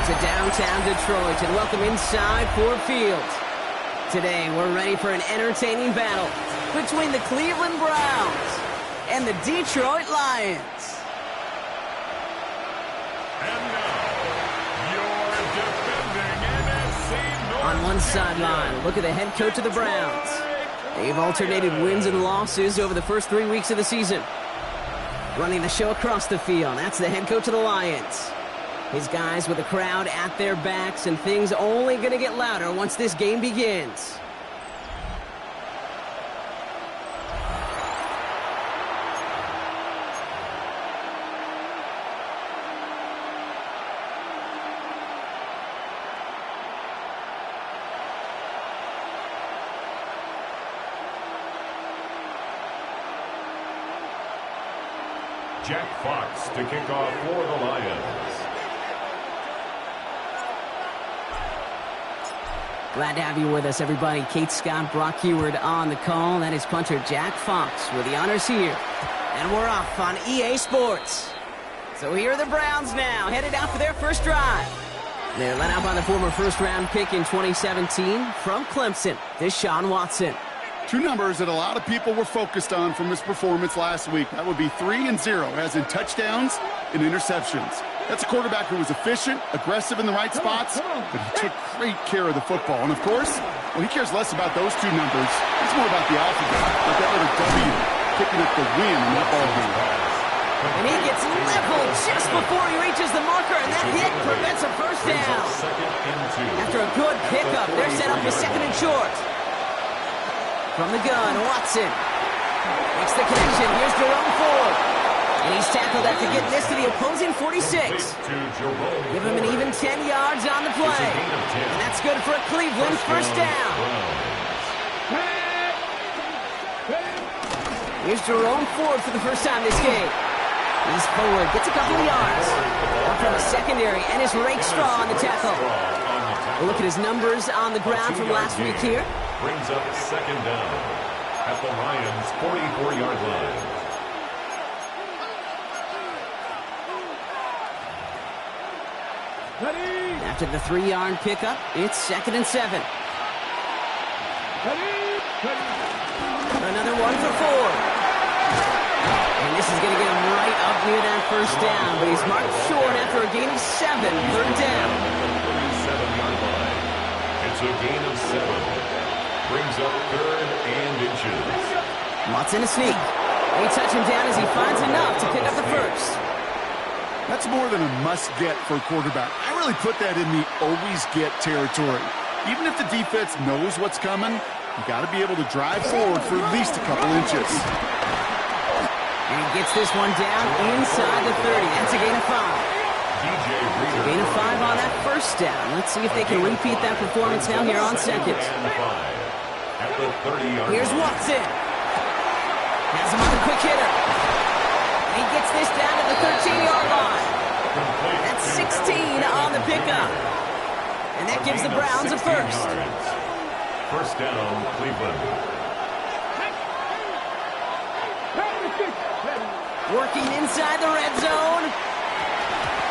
To downtown Detroit and welcome inside Ford Field. Today we're ready for an entertaining battle between the Cleveland Browns and the Detroit Lions. And now, your defending NFC North On one sideline, look at the head coach of the Browns. They've alternated wins and losses over the first 3 weeks of the season. Running the show across the field, that's the head coach of the Lions. His guys with the crowd at their backs, and things only going to get louder once this game begins. Jack Fox to kick off for the Lions. Glad to have you with us, everybody. Kate Scott, Brock Heward on the call. That is punter Jack Fox with the honors here. And we're off on EA Sports. So here are the Browns now, headed out for their first drive. They're led out by the former first-round pick in 2017 from Clemson, Deshaun Watson. Two numbers that a lot of people were focused on from his performance last week. That would be 3 and 0, as in touchdowns and interceptions. That's a quarterback who was efficient, aggressive in the right spots, but he took great care of the football. And, of course, well, he cares less about those two numbers. It's more about the alphabet, like that little W, picking up the win in that ball game. And he gets leveled just before he reaches the marker, and that hit prevents a first down. After a good pickup, they're set up with second and short. From the gun, Watson makes the connection. Here's Jerome Ford. And he's tackled after getting this to the opposing 46. Give him an even 10 yards on the play. And that's good for a Cleveland first down. Here's Jerome Ford for the first time this game. He's forward, gets a couple of yards. Up from the secondary, and his rake straw on the tackle. We'll look at his numbers on the ground from last week here. Brings up second down at the Lions' 44-yard line. After the 3-yard pickup, it's second and 7. Another one for Ford. And this is going to get him right up near that first down, but he's marked short after a gain of 7, third down. 37-yard line. It's a gain of 7. Brings up third and inches. Watson a sneak. They touch him down as he finds enough to pick up the first. That's more than a must-get for a quarterback. I really put that in the always-get territory. Even if the defense knows what's coming, you got to be able to drive forward for at least a couple inches. And he gets this one down inside the 30. That's a gain of 5. Gain of 5 on that first down. Let's see if they can repeat that performance now here on second. Here's Watson. Has him on the quick hitter. And he gets this down to the 13-yard line. That's 16 on the pickup. And that gives the Browns a first. First down, Cleveland. Working inside the red zone.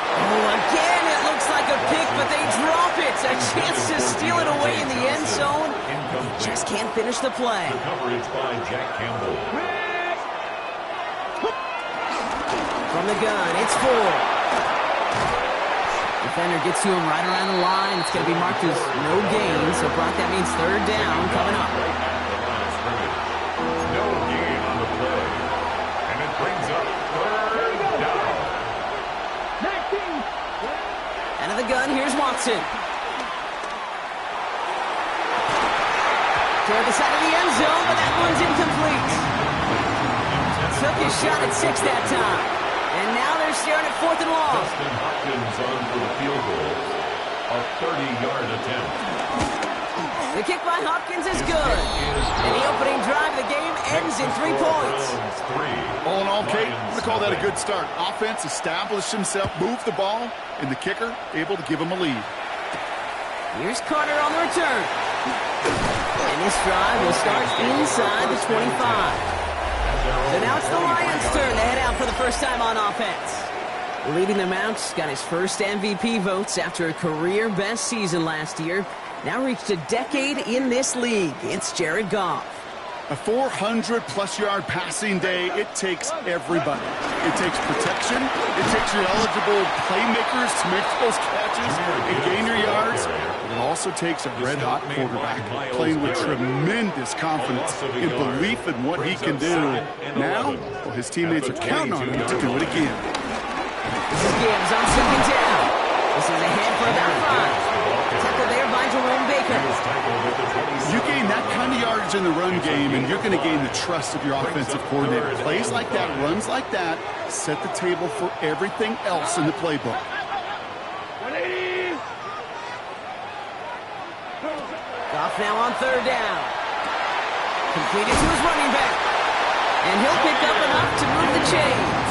Oh, again, it looks like a pick, but they drop it. A chance to steal it away in the end zone. Just can't finish the play. The coverage by Jack Campbell. From the gun, it's Ford. Defender gets to him right around the line. It's going to be marked as no gain, so Brock, that means third down coming up. No gain on the play. And it brings up third down. Out of the gun, here's Watson. Toward the side of the end zone, but that one's incomplete. Took his shot at 6 that time. And now they're staring at 4th and long. Dustin Hopkins on for the field goal. A 30-yard attempt. The kick by Hopkins is good. And the opening drive of the game ends in 3 points. All in all, Kate, I'm going to call that a good start. Offense established himself, moved the ball, and the kicker able to give him a lead. Here's Carter on the return. And this drive will start inside the 25. So now it's the Lions' turn to head out for the first time on offense. Leading them out, got his first MVP votes after a career-best season last year. Now reached a decade in this league. It's Jared Goff. A 400-plus-yard passing day, it takes everybody. It takes protection. It takes your eligible playmakers to make those catches and gain your yards. But it also takes a red-hot quarterback playing with tremendous confidence and belief in what he can do. Now, well, his teammates are counting on him to do it again. This is Gibbs on second down. This is ahead for about 5. Tackled there by Jerome Baker. You gain that kind of yardage in the run game, and you're going to gain the trust of your offensive coordinator. Plays like that, runs like that, set the table for everything else in the playbook. Goff now on third down. Completed to his running back. And he'll pick up enough to move the chains.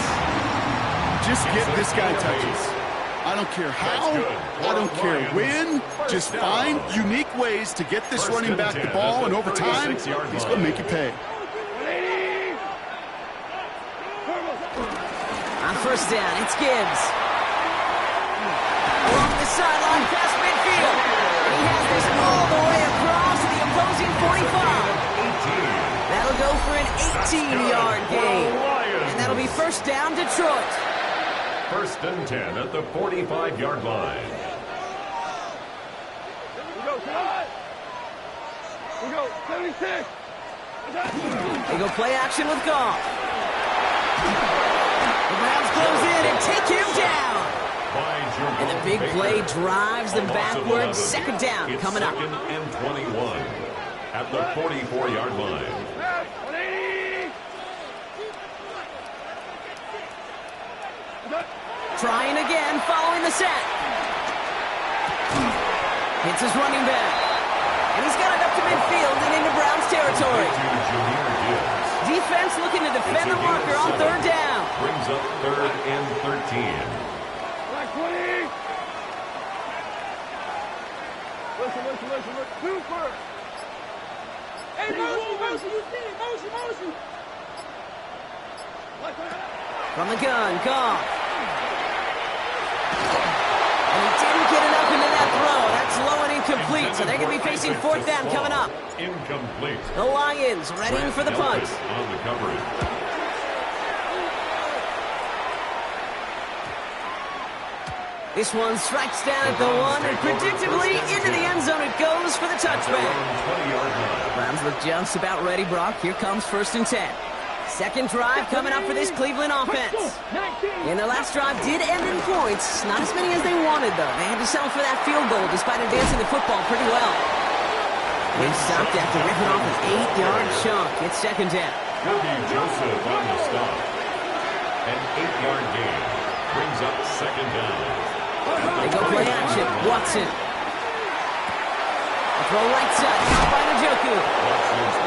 Just get this guy touches. I don't care how, I don't care when. Just find unique ways to get this running back the ball, and over time, he's going to make you pay. On first down, it's Gibbs. Along the sideline, past midfield. And he has this all the way across to the opposing 45. That'll go for an 18-yard gain. And that'll be first down, Detroit. First and 10 at the 45-yard line. We go, 76. They go play action with Goff. The Browns close in and take him down. And the big play drives them backwards. Second down coming up. Second and 21 at the 44-yard line. Trying again, following the set. Hits his running back. And he's got it up to midfield and into Browns territory. Defense looking to defend the marker on third down. Brings up third and 13. Listen. Super. Hey, motion, you see it. Motion. From the gun, Goff. And he didn't get enough into that throw. That's low and incomplete, so they're going to be facing fourth down coming up. Incomplete. The Lions readying for the punt. On the coverage. This one strikes down at the 1, and predictably into the end zone it goes for the touchback. Browns look just about ready, Brock. Here comes first and 10. Second drive coming up for this Cleveland offense. And their last drive did end in points. Not as many as they wanted, though. They had to settle for that field goal despite advancing the football pretty well. They stopped after ripping off an 8-yard chunk. It's second down. Kobe Joseph on the stop. An 8-yard gain brings up second down. They go play action. Watson. A throw right side. Caught by Njoku.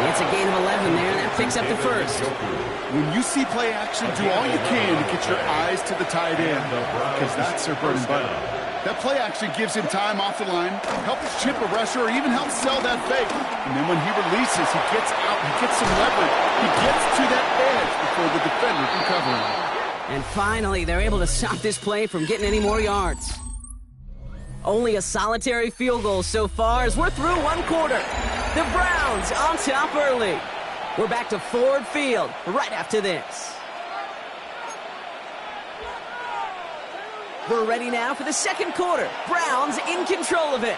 It's a gain of 11 there. That picks up the first. When you see play action, do all you can to get your eyes to the tight end, because that's their bread and butter. That play action gives him time off the line, helps chip a rusher, or even helps sell that fake. And then when he releases, he gets out, he gets some leverage. He gets to that edge before the defender can cover him. And finally, they're able to stop this play from getting any more yards. Only a solitary field goal so far as we're through one quarter. The Browns on top early. We're back to Ford Field right after this. We're ready now for the second quarter. Browns in control of it.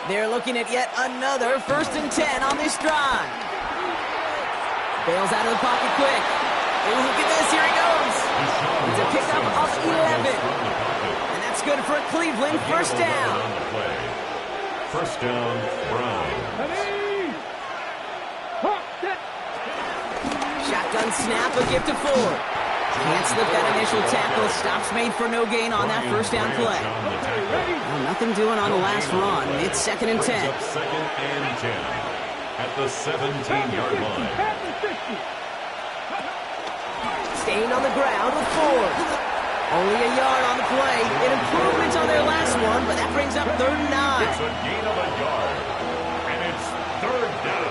They're looking at yet another first and 10 on this drive. Bails out of the pocket quick. Oh, look at this. Here he goes. It's a pickup of 11. And that's good for a Cleveland first down. First down, Browns. Shotgun snap, a gift to Ford. Can't slip that initial tackle. Stops made for no gain on that first down play. Well, nothing doing on the last run. It's second and 10. Second and 10 at the 17-yard line. Staying on the ground with Ford. Only a yard on the play. An improvement on their last one, but that brings up third and 9. It's a gain of a yard, and it's third down.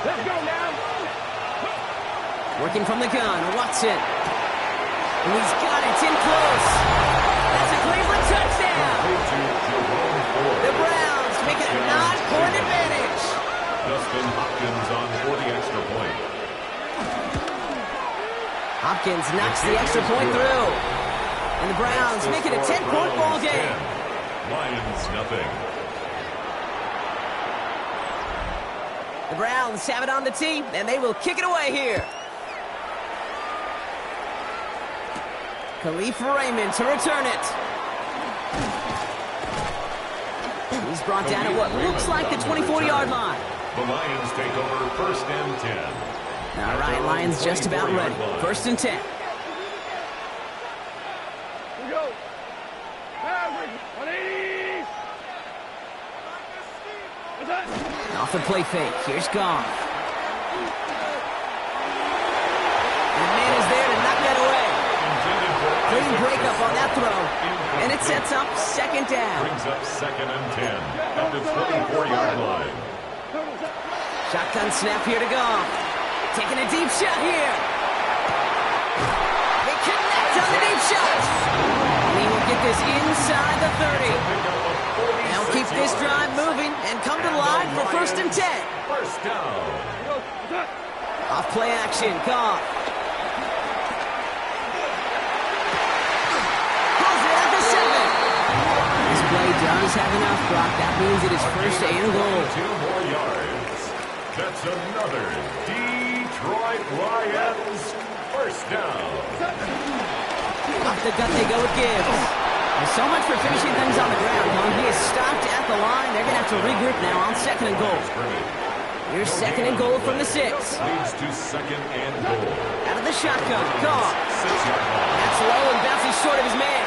Let's go now. Working from the gun, Watson. And he's got it. It's in close. That's a Cleveland touchdown. The Browns make it a 9-point advantage. Dustin Hopkins on for the extra point. Hopkins knocks the extra point through. And the Browns make it a 10-point ball game. Lions nothing. The Browns have it on the tee, and they will kick it away here. Khalif Raymond to return it. He's brought down at what looks like the 24-yard line. The Lions take over first and 10. All right, Lions just about ready. First and 10. Here we go. Average 180. What's that? Off the play fake. Here's Goff. And the man is there to knock that away. Clean breakup on that throw. And it sets up second down. Brings up second and 10 at the 24-yard line. Shotgun snap here to Goff. Taking a deep shot here. They connect on the deep shot. And he will get this inside the 30. They'll keep this drive moving and come to the line for first and 10. First down. Off play action, Goff. Pulls it at the 7. This play does have enough, Brock. That means it is first and goal. 2 more yards. That's another Detroit Lions first down. Off the gut they go with Gibbs. And so much for finishing things on the ground. When he is stopped at the line, they're going to have to regroup now on second and goal. Here's second and goal from the 6. Leads to second and goal. Out of the shotgun, Goff. 6-yard line. That's low and bounces short of his man.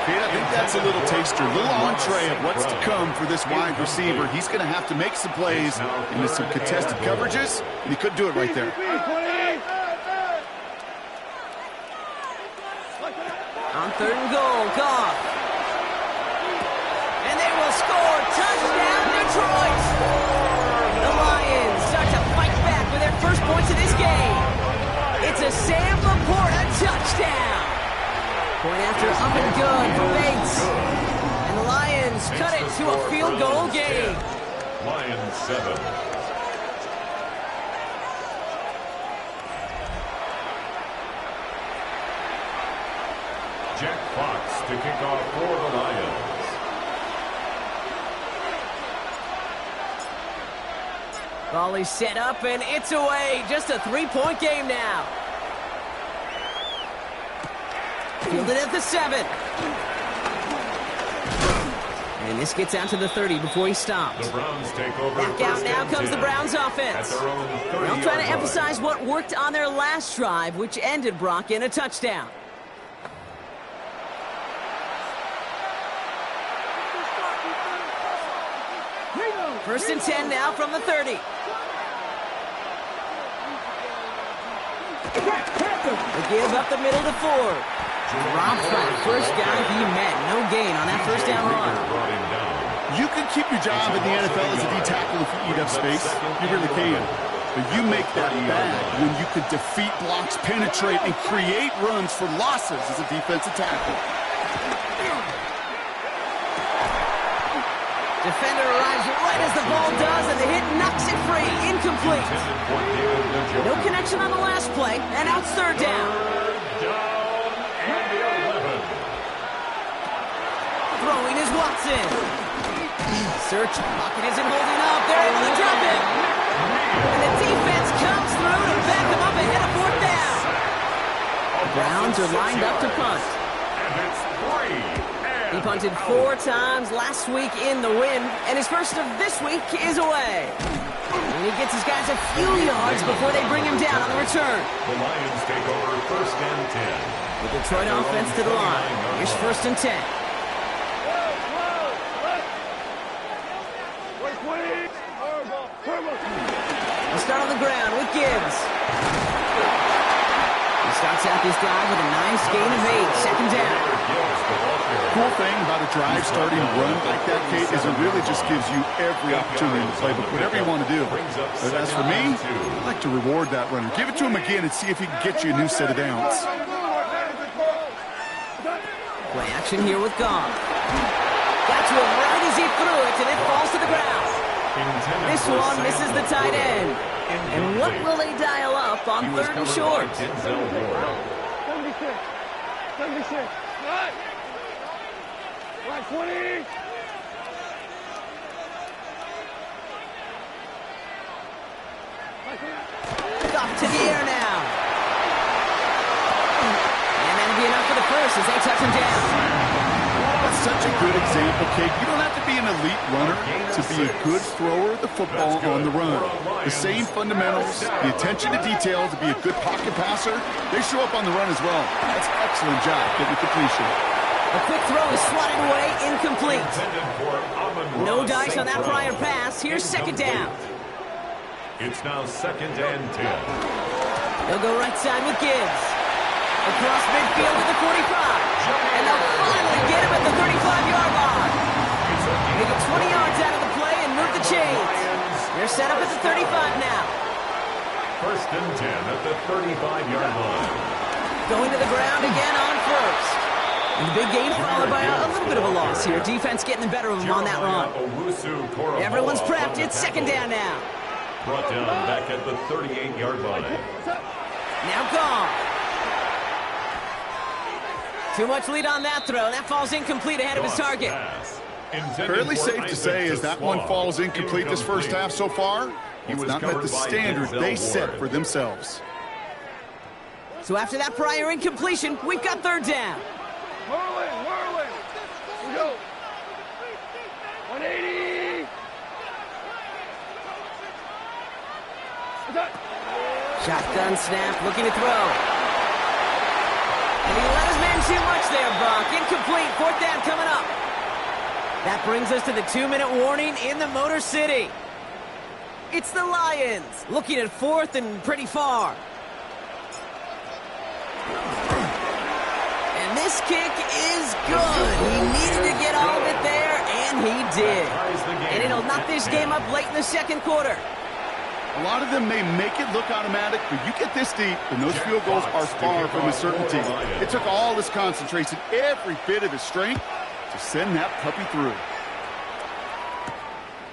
Kate, I think that's a little taster, a little entree of what's to come for this wide receiver. He's going to have to make some plays into some contested coverages, and he couldn't do it right there. On third and goal, Goff. And they will score. Touchdown, Detroit. The Lions start to fight back with their first points of this game. It's a Sam Laporta touchdown. Point after up and good for Bates. And the Lions cut it to a field goal game. Lions 7. Jack Fox to kick off for the Lions. Ball is set up and it's away. Just a 3-point game now. Fielded at the 7. And this gets out to the 30 before he stops. The Browns take over. Back out now comes the Browns offense. They'll try to emphasize what worked on their last drive, which ended, Brock, in a touchdown. First and 10 now from the 30. They give up the middle to Ford. Rob Fry, first guy he met. No gain on that first down run. You can keep your job in the NFL as a D tackle if you eat up space. You really can. But you make that bad when you can defeat blocks, penetrate, and create runs for losses as a defensive tackle. Defender arrives right as the ball does, and the hit knocks it free. Incomplete. No connection on the last play, and out third down. Throwing is Watson. Search pocket isn't holding up. They're able to drop it. And the defense comes through to back them up ahead of fourth down. The Browns are lined up to punt. He punted 4 times last week in the win, and his first of this week is away. And he gets his guys a few yards before they bring him down on the return. The Lions take over first and 10. The Detroit offense to the line. Here's first and 10. They'll start on the ground with Gibbs. He starts out this drive with a nice gain of 8. Second down. Cool thing about a drive starting to run like that, Kate, is it really just gives you every opportunity to play, but whatever you want to do. But as for me, I like to reward that runner. Give it to him again and see if he can get you a new set of downs. Play action here with Goff. Got to him right as he threw it, and it falls to the ground. This one misses the tight end. And what will they dial up on 3rd and short? 76. 76. Right. Right, 20. Goff to the air now. And that'll be enough for the first as they touch him down. That's such a good example, Kate. You don't have to be an elite runner to be a good thrower of the football on the run. The same fundamentals, the attention to detail to be a good pocket passer, they show up on the run as well. That's an excellent job getting completion. A quick throw is swatted away, incomplete. No dice on that prior pass. Here's 2nd down. It's now 2nd and 10. They'll go right side with Gibbs. Across midfield at the 45. And they'll finally get him at the 35-yard line. They get 20 yards out of the play and move the chains. They're set up at the 35 now. 1st and 10 at the 35-yard line. Going to the ground again on 1st. And the big gain followed by a little bit of a loss here. Defense getting the better of them on that run. Everyone's prepped. It's 2nd down now. Brought down back at the 38-yard line. Now Goff. Too much lead on that throw. That falls incomplete ahead of his target. Fairly safe to say as that one falls incomplete this first half so far. It's not met the standard they set for themselves. So after that prior incompletion, we've got 3rd down. Whirling. We go. 180. Shotgun snap, looking to throw. And he let his man too much there, Brock. Incomplete, 4th down coming up. That brings us to the 2-minute warning in the Motor City. It's the Lions, looking at 4th and pretty far. And this kick is good. He needed to get all of it there, and he did. And it'll knock this game up late in the 2nd quarter. A lot of them may make it look automatic, but you get this deep, and those field goals are far from a certainty. It took all his concentration, every bit of his strength, to send that puppy through.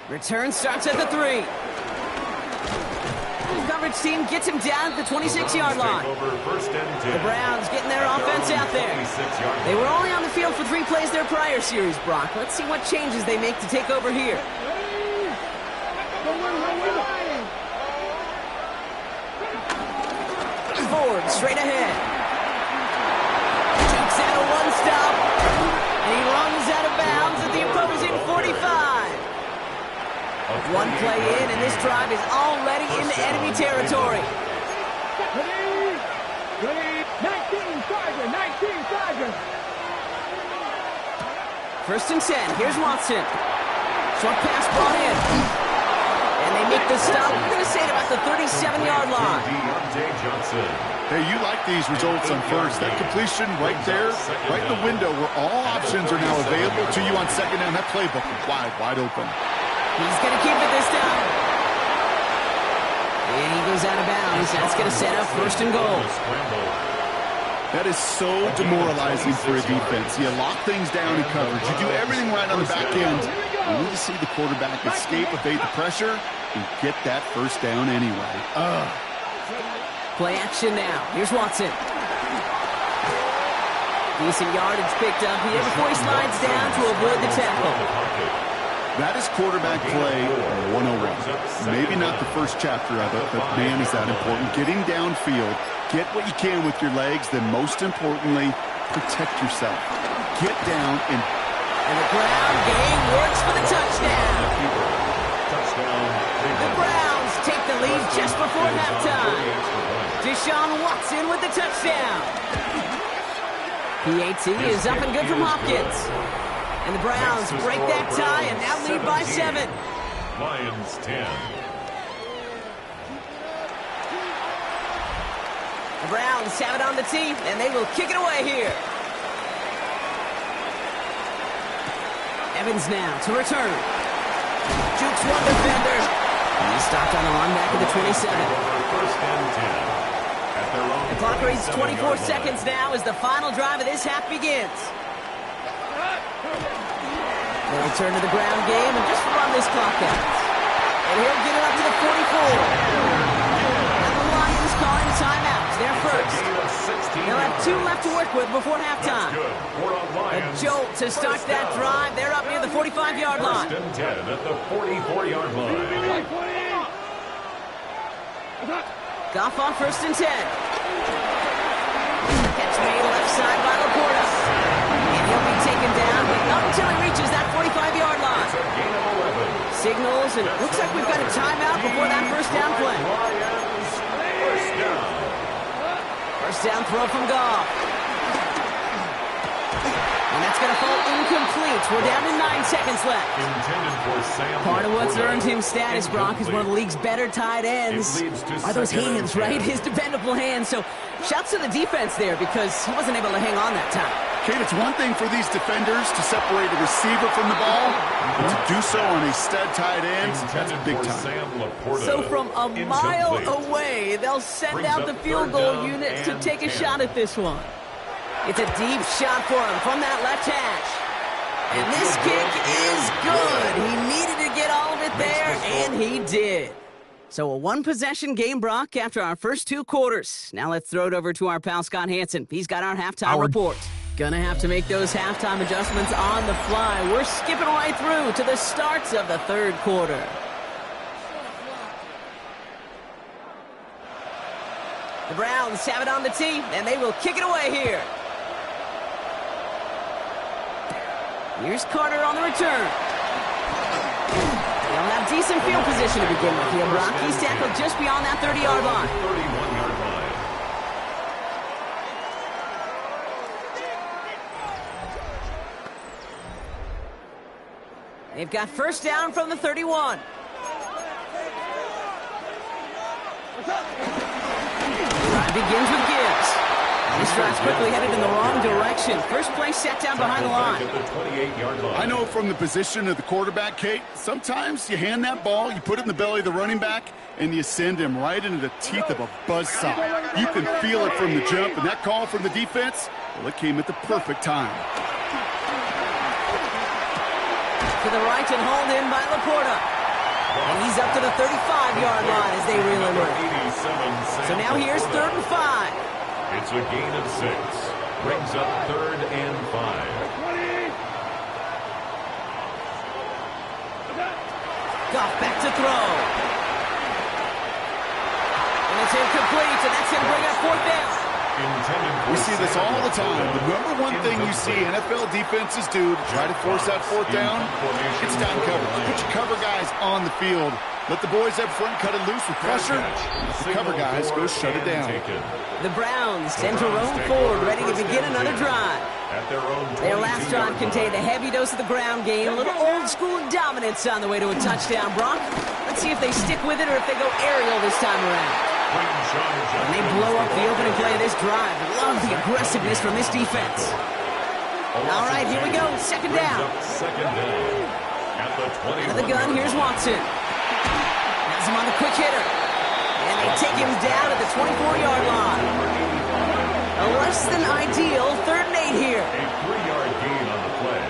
Return starts at the 3. The coverage team gets him down at the 26-yard line. The Browns getting their offense out there. They were only on the field for 3 plays their prior series, Brock. Let's see what changes they make to take over here. Ford straight ahead. Takes out a 1-stop. And he runs out of bounds at the opposing 45. 1 play in, and this drive is already into enemy territory. 19 Tiger. 1st and 10. Here's Watson. Short pass brought in. And they make the stop. We're going to say it about the 37-yard line. Hey, you like these results on 1st. That completion right there, right in the window where all options are now available to you on 2nd down. That playbook is wide open. He's going to keep it this time. And he goes out of bounds. That's going to set up 1st and goal. That is so demoralizing for a defense. You lock things down in coverage. You do everything right on the back end. You need to see the quarterback escape, evade the pressure, and get that 1st down anyway. Play action now. Here's Watson. Decent yardage picked up here before he slides down to avoid the tackle. That is quarterback play 101. Maybe not the first chapter of it, but man, is that important. Getting downfield, get what you can with your legs, then most importantly, protect yourself. Get down and the ground game works for the touchdown. The Browns take the lead just before halftime. Deshaun Watson with the touchdown. PAT is up and good from Hopkins. And the Browns break that tie and now lead by 7. Lions 10. The Browns have it on the tee, and they will kick it away here. Evans now to return. Jukes one defender. And he's stopped on the run back at the 27. 1st and 10. The clock reads 24 seconds now as the final drive of this half begins. They'll turn to the ground game and just run this clock out. And he'll get it up to the 44. And the Lions calling timeouts. They're first. They'll have 2 left to work with before halftime. A jolt to start that drive. They're up near the 45-yard line. First and 10 at the 44-yard line. Goff on first and 10. Catch made left side by Laporta. And he'll be taken down, but not until he reaches that 45-yard line. It's a gain of 11. Signals, and it looks like we've got a timeout before that first down play. Lions, first down. First down throw from Goff. And that's going to fall incomplete. We're down to 9 seconds left. Intended for Sam. Part of what's Laporta. earned him status, Brock, is one of the league's better tight ends. It leads to Are those second and hands, 10. right? His dependable hands. So shouts to the defense there because he wasn't able to hang on that time. Kate, it's one thing for these defenders to separate a receiver from the ball, but to do so on a stud tight end, that's Intended big for time. Sam Laporta. So from a mile Incomplete. away, they'll send Brings out up the field third goal down unit to and take a 10. shot at this one. It's a deep shot for him from that left hash. And this kick is good. He needed to get all of it there, and he did. So a one-possession game, Brock, after our first 2 quarters. Now let's throw it over to our pal Scott Hansen. He's got our halftime report. Gonna have to make those halftime adjustments on the fly. We're skipping right through to the starts of the third quarter. The Browns have it on the tee, and they will kick it away here. Here's Carter on the return. They'll have decent field position to begin with here, Brock. He's tackled just beyond that 30-yard line. 31-yard line. They've got first down from the 31. Drive begins with Gibbs. This drive's quickly headed in the wrong direction. First play set down behind the line. At the 28-yard line. I know from the position of the quarterback, Kate, sometimes you hand that ball, you put it in the belly of the running back, and you send him right into the teeth of a buzzsaw. You can feel it from the jump, and that call from the defense, well, it came at the perfect time. To the right and hauled in by Laporta. And he's up to the 35-yard line as they reel him in. So now here's 3rd and 5. It's a gain of 6. Brings up 3rd and 5. Goff back to throw. And it's incomplete, and that's going to bring up 4th down. We see this all the time. The number one thing you see NFL defenses do to try to force that 4th down, it's down coverage. Put your cover guys on the field. Let the boys up front cut it loose with pressure. The cover guys go shut it down. The Browns tend to roam forward, ready to begin another drive. Their last drive contained a heavy dose of the ground game, a little old-school dominance on the way to a touchdown. Brock, let's see if they stick with it or if they go aerial this time around. And they blow up the opening play of this drive. Love the aggressiveness from this defense. All right, here we go. 2nd down. Out of the gun, here's Watson. Has him on the quick hitter. And they take him down at the 24-yard line. A less than ideal 3rd and 8 here. A 3-yard gain on the play.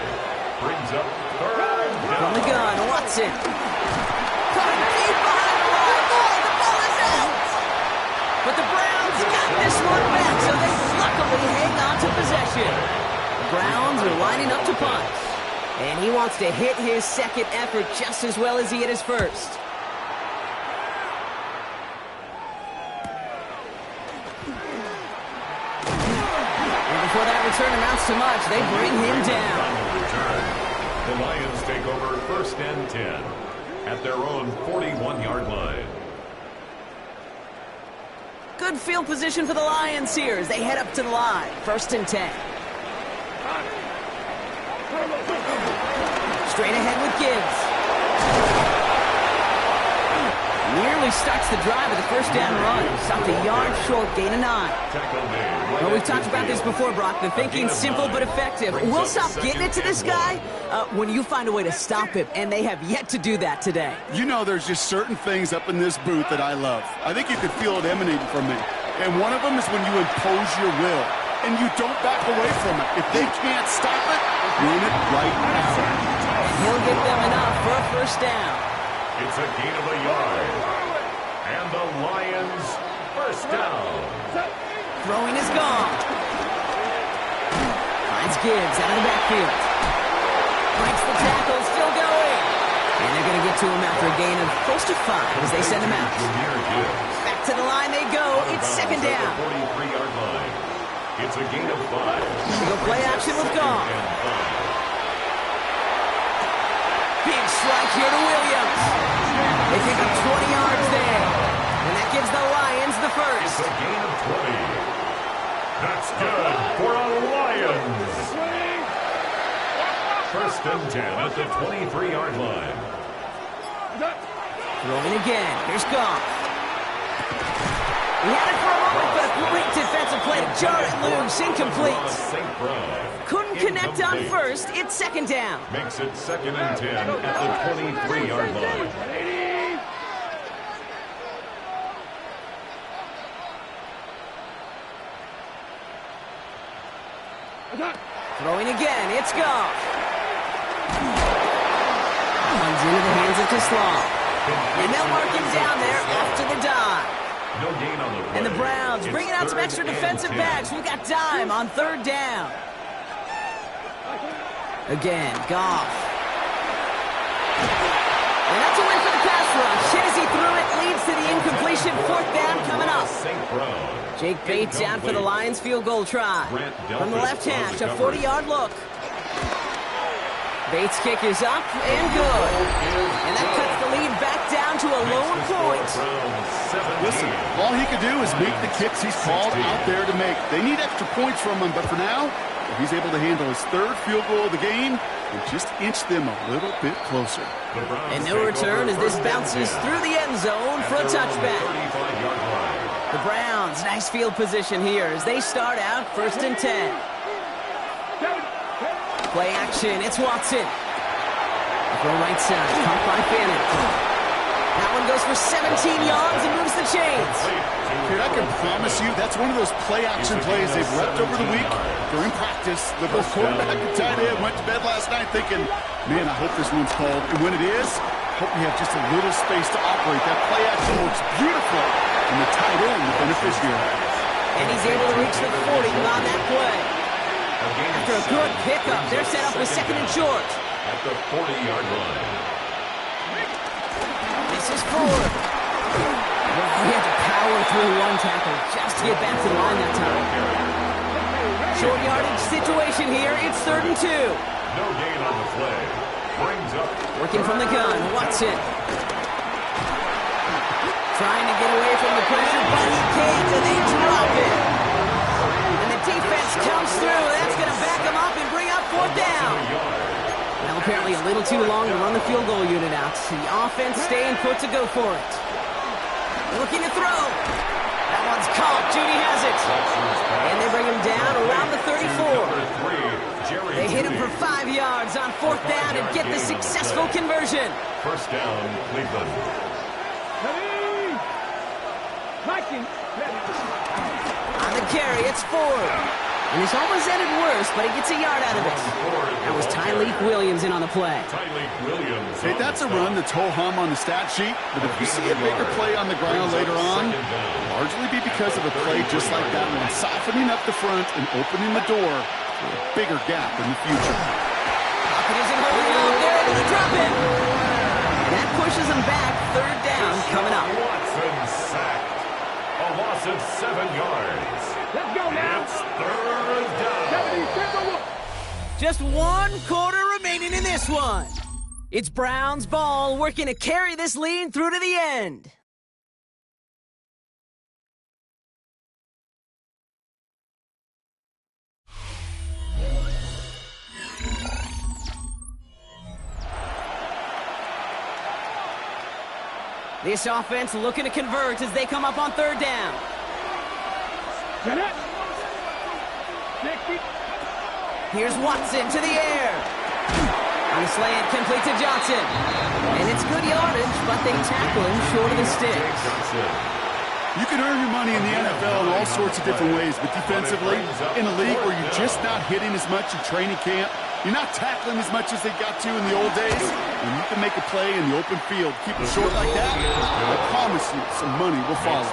Brings up 3rd down. From the gun, Watson. Caught deep behind the line. Oh, the ball is out. But the Browns got this one back, so they luckily hang on to possession. The Browns are lining up to punt. And he wants to hit his 2nd effort just as well as he hit his 1st. Before that return amounts to much, they bring him down. The Lions take over 1st and 10 at their own 41-yard line. Good field position for the Lions here as they head up to the line. 1st and 10. Straight ahead with Gibbs. Nearly starts the drive with a 1st down run. Stopped a yard short, gain of 9. Well, we've talked about this before, Brock. The thinking's simple but effective. We'll stop getting it to this guy when you find a way to stop him, and they have yet to do that today. You know there's just certain things up in this booth that I love. I think you could feel it emanating from me. And one of them is when you impose your will. and you don't back away from it. If they can't stop it, run it right out. He'll get them enough for a first down. It's a gain of a yard. And the Lions first down. Throwing is gone. Finds Gibbs out of the backfield. Breaks the tackle, still going. And they're going to get to him after a gain of close to 5 as they send him out. Back to the line they go. It's second down. 43-yard line. It's a gain of 5. They go play action with Goff. Big strike here to Williams. They pick up 20 yards there. And that gives the Lions the first. It's a gain of 20. That's good for a Lions. First and 10 at the 23-yard line. Throwing again. Here's Goff. He had it for a moment, but a great defensive play to jar it loose. Incomplete. Couldn't connect on first. It's second down. Makes it second and 10 at the 23-yard line. Throwing again. It's Goff. Runs into the hands of Tislam. And they'll mark him down there after the dive. No gain on the play. And the Browns bringing out some extra defensive backs. We've got time on third down. Again, Goff. And that's a win for the pass rush. Hit as he threw it, leads to the incompletion. Fourth down coming up. Jake Bates out for the Lions field goal try. From the left hash, a 40-yard look. Bates' kick is up and good. And that cuts the lead back down to a lone point. Listen, all he could do is make the kicks he's called out there to make. They need extra points from him, but for now, if he's able to handle his third field goal of the game and just inch them a little bit closer. And no return as this bounces through the end zone for a touchback. The Browns, nice field position here as they start out first and 10. Play action, it's Watson. Throw right side, caught by Fannin. That one goes for 17 yards and moves the chains. Dude, I can promise you that's one of those play-action plays they've repped over the week during practice. The both quarterback and tight end went to bed last night thinking, man, I hope this one's called. And when it is, hope we have just a little space to operate. That play-action works beautifully, and the tight end, the beneficiary. And he's able to reach the 40 on that play. After a good pickup, they're set up with second and short. At the 40-yard line. This is Ford. Well, he had to power through one tackle just to get back to the line that time. Short yardage situation here. It's third and 2. No gain on the play. Brings up. Working from the gun, Watson. Trying to get away from the pressure, but he can't, and they drop it. And the defense comes through. That's going to back him up and bring up fourth down. Well, apparently a little too long to run the field goal unit out. The offense staying put to go for it. Looking to throw. That one's caught. Judy has it. And they bring him down around the 34. They hit him for 5 yards on fourth down and get the successful conversion. First down, Cleveland. On the carry, it's Ford. And it's almost ended worse, but he gets a yard out of it. That was Tyleek Williams in on the play. Hey, that's a run that's ho-hum on the stat sheet, but if you see a bigger play on the ground later on, it'll largely be because of a play just like that one, softening up the front and opening the door for a bigger gap in the future. Pocket isn't holding up. They're able to drop it. And that pushes them back. Third down coming up. Watson sacked. A loss of 7 yards. Let's go now. It's third down. Just 1 quarter remaining in this one. It's Browns ball working to carry this lead through to the end. This offense looking to convert as they come up on third down. Get it. Here's Watson to the air. On the slant, complete to Johnson. And it's good yardage, but they tackle him short of the sticks. You can earn your money in the NFL in all sorts of different ways, but defensively, in a league where you're just not hitting as much in training camp, you're not tackling as much as they got to in the old days, and you can make a play in the open field, keep it short like that, I promise you some money will follow.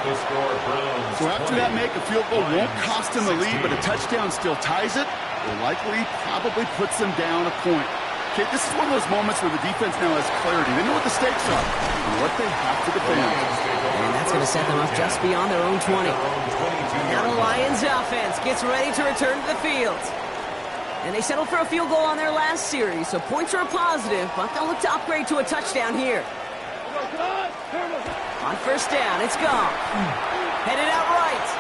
So after that make, a field goal won't cost them the lead, but a touchdown still ties it, or likely probably puts them down a point. Okay, this is one of those moments where the defense now has clarity. They know what the stakes are and what they have to defend. And that's going to set them up just beyond their own 20. Now the Lions offense gets ready to return to the field. And they settled for a field goal on their last series, so points are a positive, but they'll look to upgrade to a touchdown here. On first down, it's gone. Headed out right.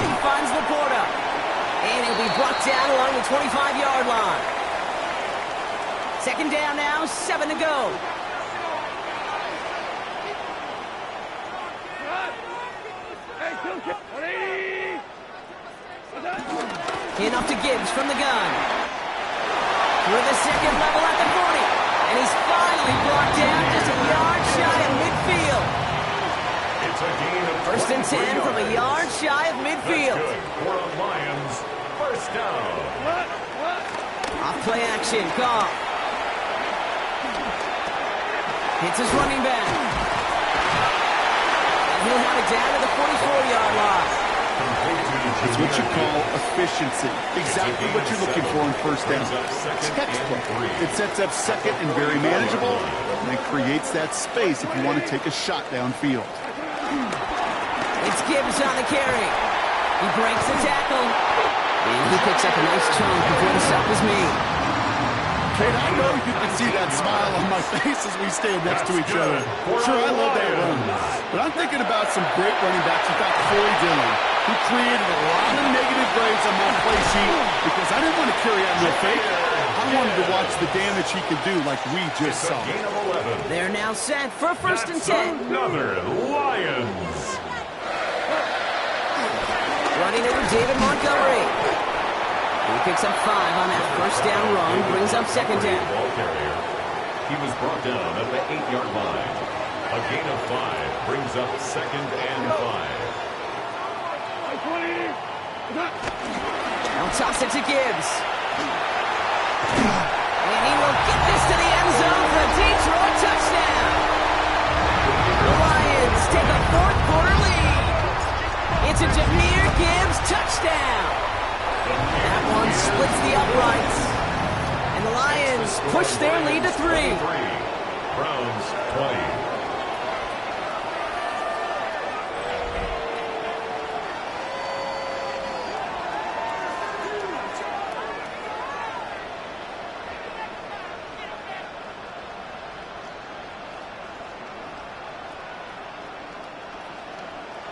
He finds Laporta. And he'll be brought down along the 25-yard line. Second down now, 7 to go. Enough to Gibbs from the gun. Through the second level at the 40. And he's finally brought down just a yard shy of midfield. It's a gain of First and 10 from a yard shy of midfield. For the Lions, first down. Off play action, call. Hits his running back. And he'll have it down to the 44-yard line. It's what you call efficiency. Exactly what you're looking for in first down. Textbook. It sets up second and very manageable, and it creates that space if you want to take a shot downfield. It's Gibbs on the carry. He breaks the tackle. And he picks up a nice chunk before the stop is made. Kate, I know you can see that smile on my face as we stand next to each other. Sure, I love that run. But I'm thinking about some great running backs. In fact, Corey Dillon, who created a lot of negative grades on my play sheet because I didn't want to carry out no fake. I wanted to watch the damage he could do like we just saw. They're now set for first and 10. Another Lions. Running over David Montgomery. He picks up 5 on that first down run, brings up second down. Ball carrier. He was brought down at the 8-yard line. A gain of 5 brings up second and 5. Now toss it to Gibbs. And he will get this to the end zone for a Detroit touchdown. The Lions take a fourth-quarter lead. It's a Jahmyr Gibbs touchdown. That one splits the uprights. And the Lions push their lead to 3. Browns 20.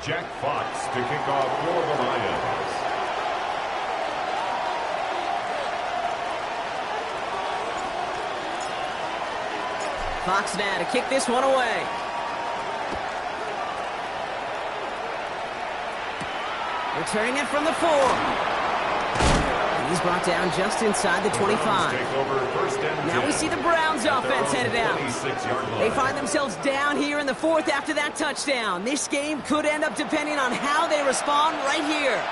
Jack Fox to kick off for the Lions. Fox now to kick this one away. Returning it from the 4. And he's brought down just inside the 25. Now we see the Browns offense headed out. They find themselves down here in the 4th after that touchdown. This game could end up depending on how they respond right here.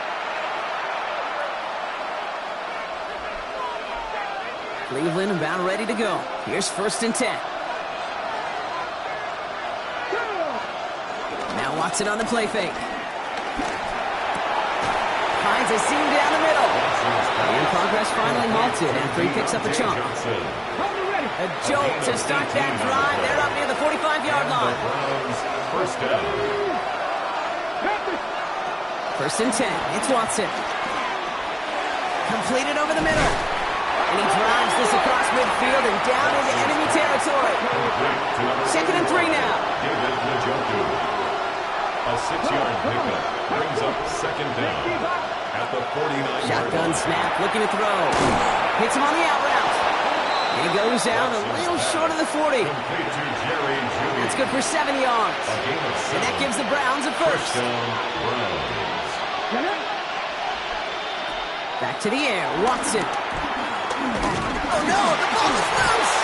Cleveland about ready to go. Here's first and 10. Now Watson on the play fake. Finds a seam down the middle. And progress finally halted after he picks up a chunk. A jolt to start that drive. They're up near the 45-yard line. First and 10. It's Watson. Completed over the middle. And he drives this across midfield and down into enemy territory. Second and 3 now. A 6-yard pickup brings up second down at the 49. Shotgun snap, looking to throw. Hits him on the out route. And he goes out a little short of the 40. That's good for 7 yards. And that gives the Browns a first. Back to the air, Watson. Oh no, the ball is loose.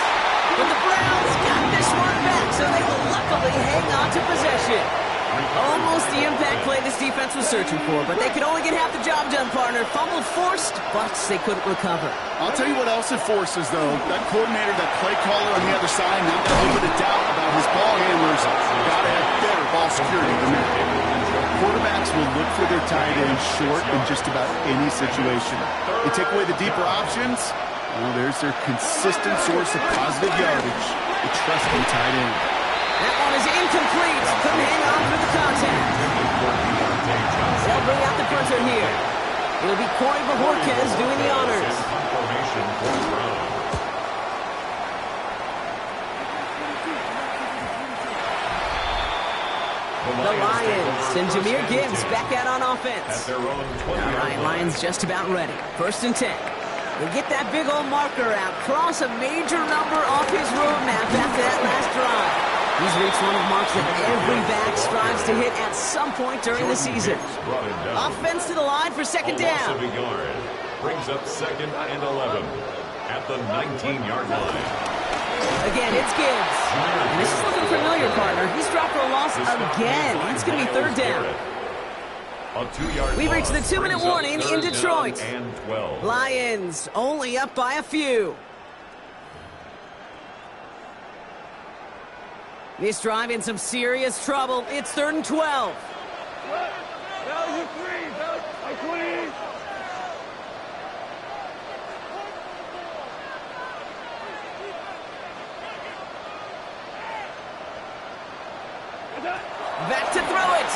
But the Browns got this one back, so they will luckily hang on to possession. Almost the impact play this defense was searching for, but they could only get half the job done, partner. Fumble forced, but they couldn't recover. I'll tell you what else it forces, though. That coordinator, that play caller on the other side, now got a little bit of doubt about his ball handlers. Got to have better ball security than that. Quarterbacks will look for their tight end short in just about any situation. They take away the deeper options. Well, there's their consistent source of positive yardage. The trusting tight end. That one is incomplete. Couldn't hang on through the contact. They'll bring out the punter here. It'll be Corey Bajorquez doing the honors. The Lions and Jahmyr Gibbs back out on offense. All right, Lions just about ready. 1st and 10. They get that big old marker out. Cross a major number off his roadmap after that last drive. He's reached one of marks that every back strives to hit at some point during the season. Offense to the line for 2nd down. Brings up 2nd and 11 at the 19-yard line. Again, it's Gibbs. And this is looking familiar, partner. He's dropped for a loss again. It's going to be 3rd down. We've reached the 2-minute warning in Detroit. Lions only up by a few. This drive in some serious trouble. It's 3rd and 12. Back to throw it.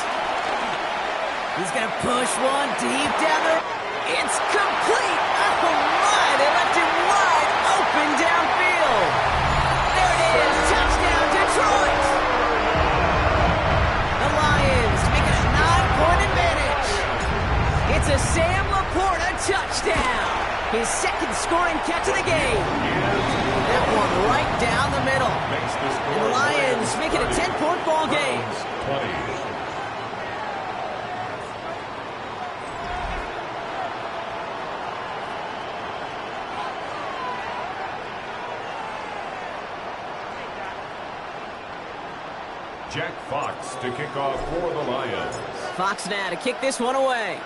He's going to push one deep down there. It's complete. Oh, my. They left him wide open downfield. There it is. Touchdown, Detroit. The Lions making a 9-point advantage. It's a Sam Laporta touchdown. His 2nd scoring catch of the game. That one right down the middle. And the Lions make it a 10-point ball game. Jack Fox to kick off for the Lions. Fox now to kick this one away.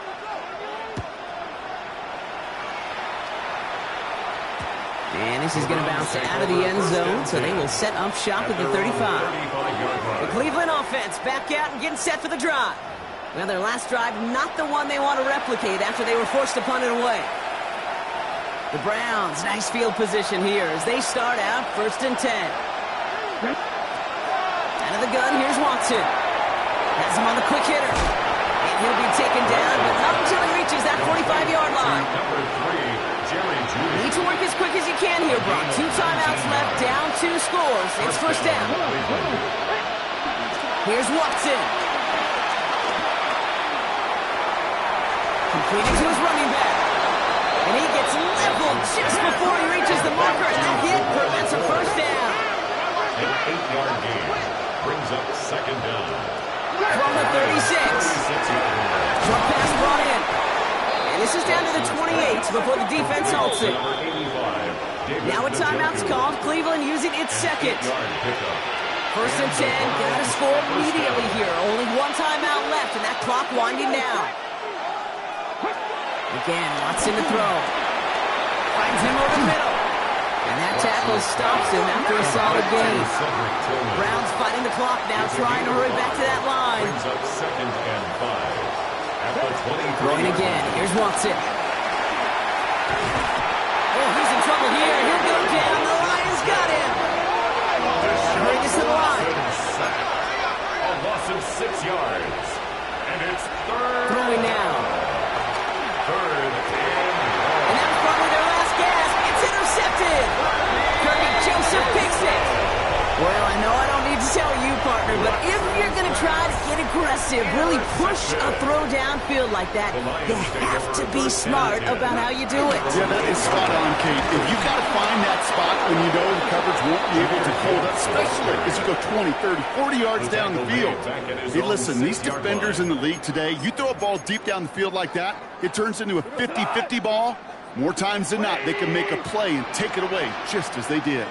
And this is going to bounce out of the end zone, so they will set up shop at the 35. The Cleveland offense back out and getting set for the drive. Well, their last drive, not the one they want to replicate after they were forced to punt it away. The Browns, nice field position here as they start out 1st and 10. Out of the gun, here's Watson. Has him on the quick hitter. And he'll be taken down, but not until he reaches that 45-yard line. Need to work as quick as you can here, Brock. 2 timeouts left, down 2 scores. It's 1st down. Here's Watson. Completed to his running back. And he gets leveled just before he reaches the marker, and that hit prevents a 1st down. An 8-yard gain brings up 2nd down. From the 36. Short pass brought in. And this is down to the 28 before the defense halts it. Now a timeout's called. Cleveland using its 2nd. 1st and 10. Gotta score immediately here. Only 1 timeout left, and that clock winding down. Again, Watson to throw. Finds him over the middle. And that tackle stops him after a solid gain. Browns fighting the clock now, trying to hurry back to that line. Brings up 2nd and 5. Throwing again. Here's Watson. Oh, he's in trouble here. He'll go down. The Lions got him. Bring us to the line. A loss of 6 yards. And it's 3rd. Throwing now. 3rd and 1. And that was probably their last gasp. It's intercepted. Kirby Joseph picks it. Well, I know I don't need to tell you, partner, but if you're going to try to get aggressive, really push a throw downfield like that, you have to be smart about how you do it. Yeah, that is spot on, Kate. If you've got to find that spot when you know the coverage won't be able to hold up, especially as you go 20, 30, 40 yards down the field. Hey, listen, these defenders in the league today, you throw a ball deep down the field like that, it turns into a 50-50 ball. More times than not, they can make a play and take it away just as they did.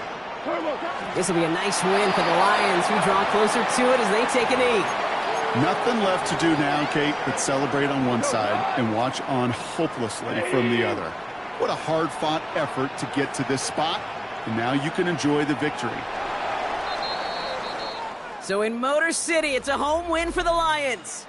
This will be a nice win for the Lions, who draw closer to it as they take a knee. Nothing left to do now, Kate, but celebrate on one side and watch on hopelessly from the other. What a hard-fought effort to get to this spot, and now you can enjoy the victory. So in Motor City, it's a home win for the Lions.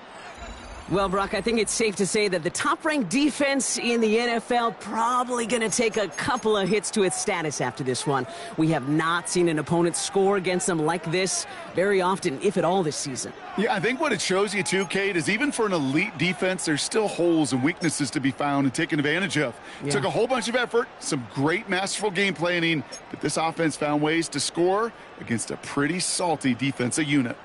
Well, Brock, I think it's safe to say that the top-ranked defense in the NFL probably going to take a couple of hits to its status after this one. We have not seen an opponent score against them like this very often, if at all, this season. Yeah, I think what it shows you, too, Kate, is even for an elite defense, there's still holes and weaknesses to be found and taken advantage of. Yeah. Took a whole bunch of effort, some great masterful game planning, but this offense found ways to score against a pretty salty defensive unit.